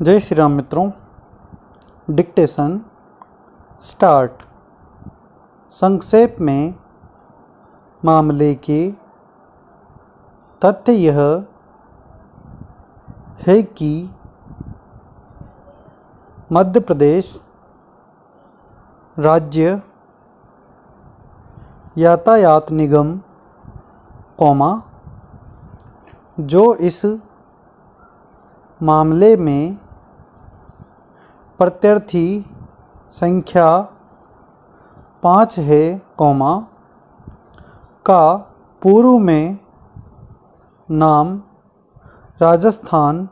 जय श्री राम मित्रों। Dictation start. संक्षेप में मामले के तथ्य यह है कि मध्य प्रदेश राज्य यातायात निगम जो इस मामले में प्रत्यार्थी संख्या 5 है, का पूर्व में नाम राजस्थान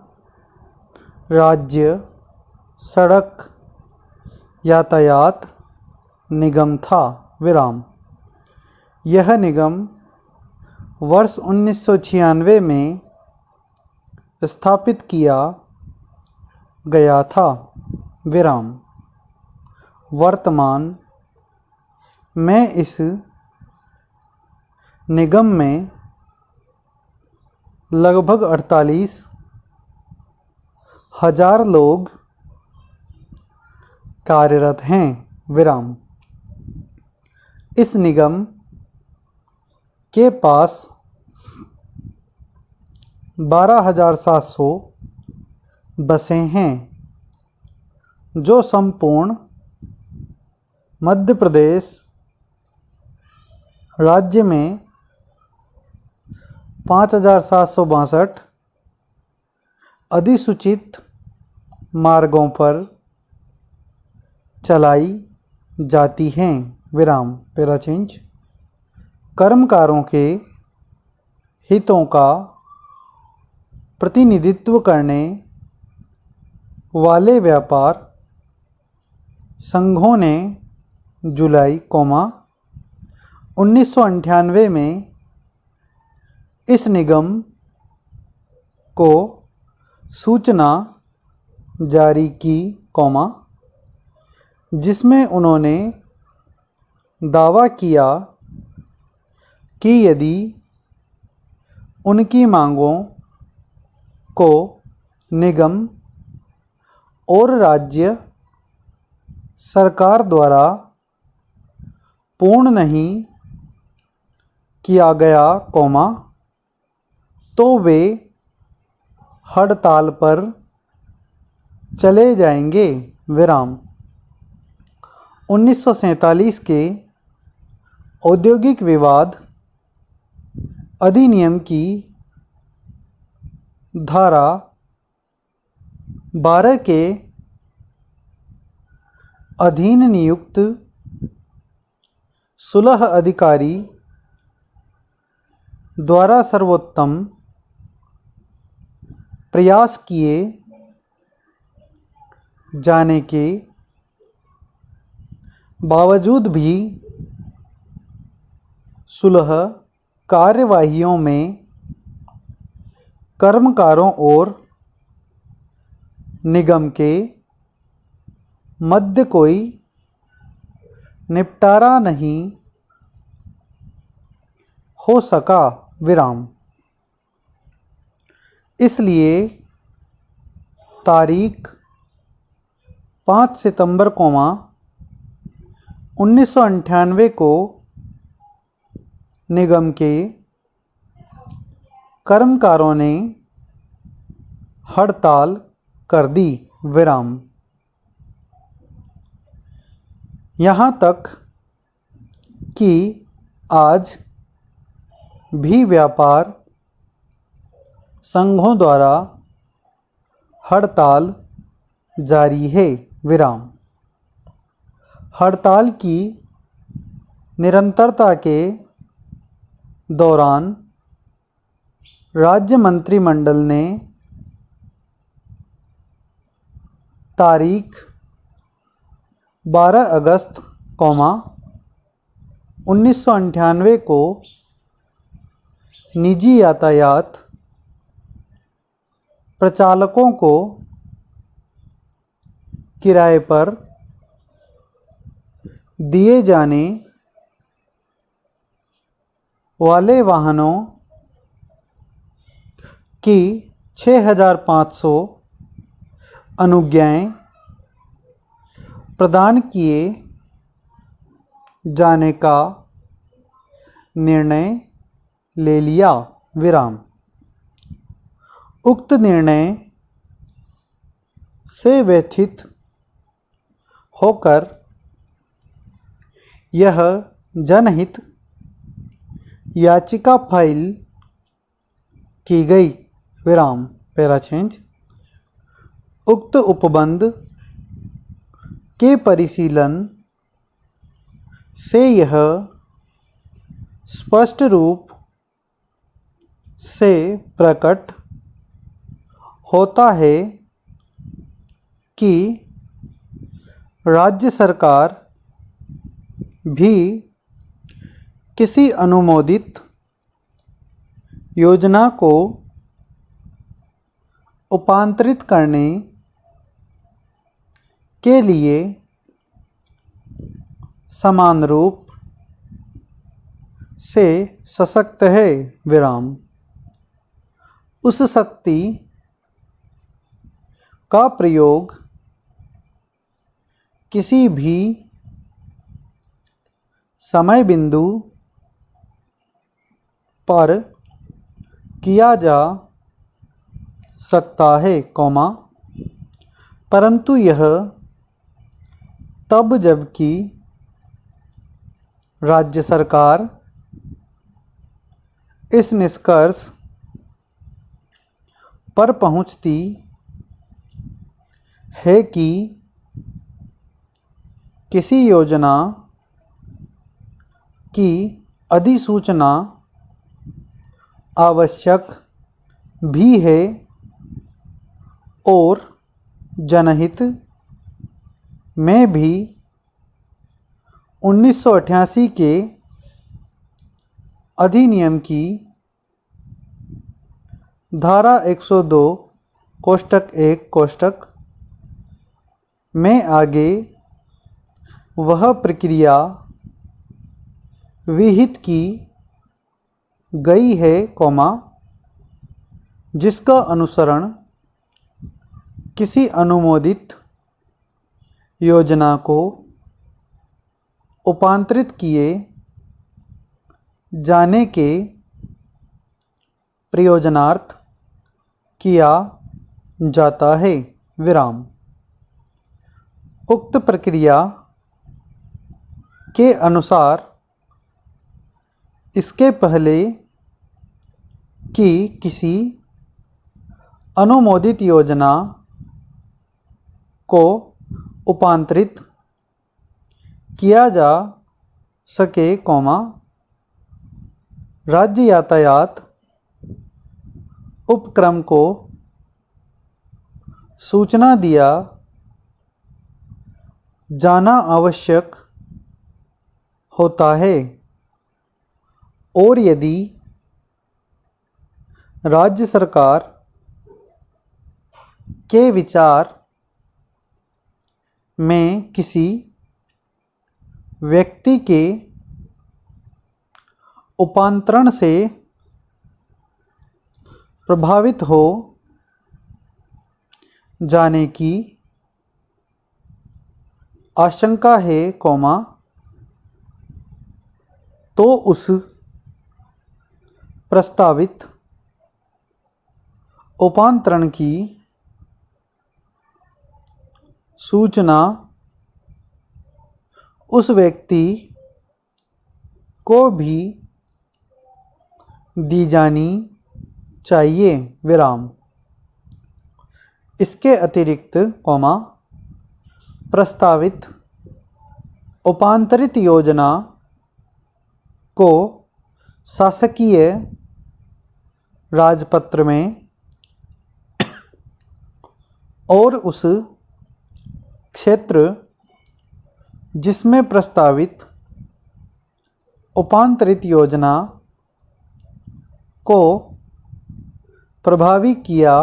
राज्य सड़क यातायात निगम था। यह निगम वर्ष 1996 में स्थापित किया गया था। वर्तमान में इस निगम में लगभग 48,000 लोग कार्यरत हैं। इस निगम के पास 12,700 बसें हैं, जो संपूर्ण मध्य प्रदेश राज्य में 5,762 अधिसूचित मार्गों पर चलाई जाती हैं। कर्मकारों के हितों का प्रतिनिधित्व करने वाले व्यापार संघों ने जुलाई 1998 में इस निगम को सूचना जारी की, जिसमें उन्होंने दावा किया कि यदि उनकी मांगों को निगम और राज्य सरकार द्वारा पूर्ण नहीं किया गया, तो वे हड़ताल पर चले जाएंगे। 1947 के औद्योगिक विवाद अधिनियम की धारा 12 के अधीन नियुक्त सुलह अधिकारी द्वारा सर्वोत्तम प्रयास किए जाने के बावजूद भी सुलह कार्यवाहियों में कर्मकारों और निगम के मध्य कोई निपटारा नहीं हो सका। इसलिए तारीख 5 सितंबर 1998 को निगम के कर्मकारों ने हड़ताल कर दी। यहाँ तक कि आज भी व्यापार संघों द्वारा हड़ताल जारी है। हड़ताल की निरंतरता के दौरान राज्य मंत्रिमंडल ने तारीख 12 अगस्त 1998 को निजी यातायात प्रचालकों को किराए पर दिए जाने वाले वाहनों की 6500 अनुज्ञाएं प्रदान किए जाने का निर्णय ले लिया। विराम। उक्त निर्णय से व्यथित होकर यह जनहित याचिका फाइल की गई। विराम। Para change. उक्त उपबंध के परिशीलन से यह स्पष्ट रूप से प्रकट होता है कि राज्य सरकार भी किसी अनुमोदित योजना को उपांतरित करने के लिए समान रूप से सशक्त है। विराम। उस शक्ति का प्रयोग किसी भी समय बिंदु पर किया जा सकता है, परंतु यह तब जबकि राज्य सरकार इस निष्कर्ष पर पहुंचती है कि किसी योजना की अधिसूचना आवश्यक भी है और जनहित में भी 1988 के अधिनियम की धारा 102 कोष्टक 1 कोष्टक में आगे वह प्रक्रिया विहित की गई है, जिसका अनुसरण किसी अनुमोदित योजना को उपांतरित किए जाने के प्रयोजनार्थ किया जाता है। विराम। उक्त प्रक्रिया के अनुसार इसके पहले कि किसी अनुमोदित योजना को उपांतरित किया जा सके, राज्य यातायात उपक्रम को सूचना दिया जाना आवश्यक होता है और यदि राज्य सरकार के विचार में किसी व्यक्ति के उपांतरण से प्रभावित हो जाने की आशंका है, तो उस प्रस्तावित उपांतरण की सूचना उस व्यक्ति को भी दी जानी चाहिए। विराम। इसके अतिरिक्त, प्रस्तावित उपांतरित योजना को शासकीय राजपत्र में और उस क्षेत्र जिसमें प्रस्तावित उपांतरित योजना को प्रभावी किया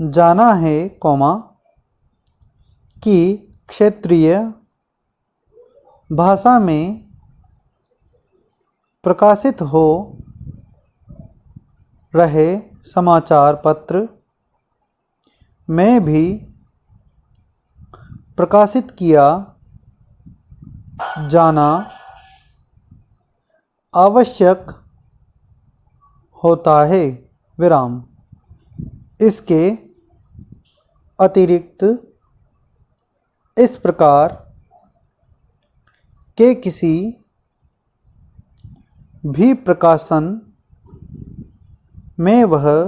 जाना है, कि क्षेत्रीय भाषा में प्रकाशित हो रहे समाचार पत्र में भी प्रकाशित किया जाना आवश्यक होता है। विराम। इसके अतिरिक्त इस प्रकार के किसी भी प्रकाशन में वह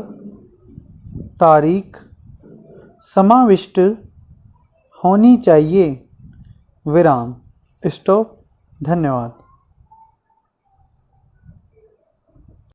तारीख समाविष्ट होनी चाहिए। विराम। स्टॉप। धन्यवाद।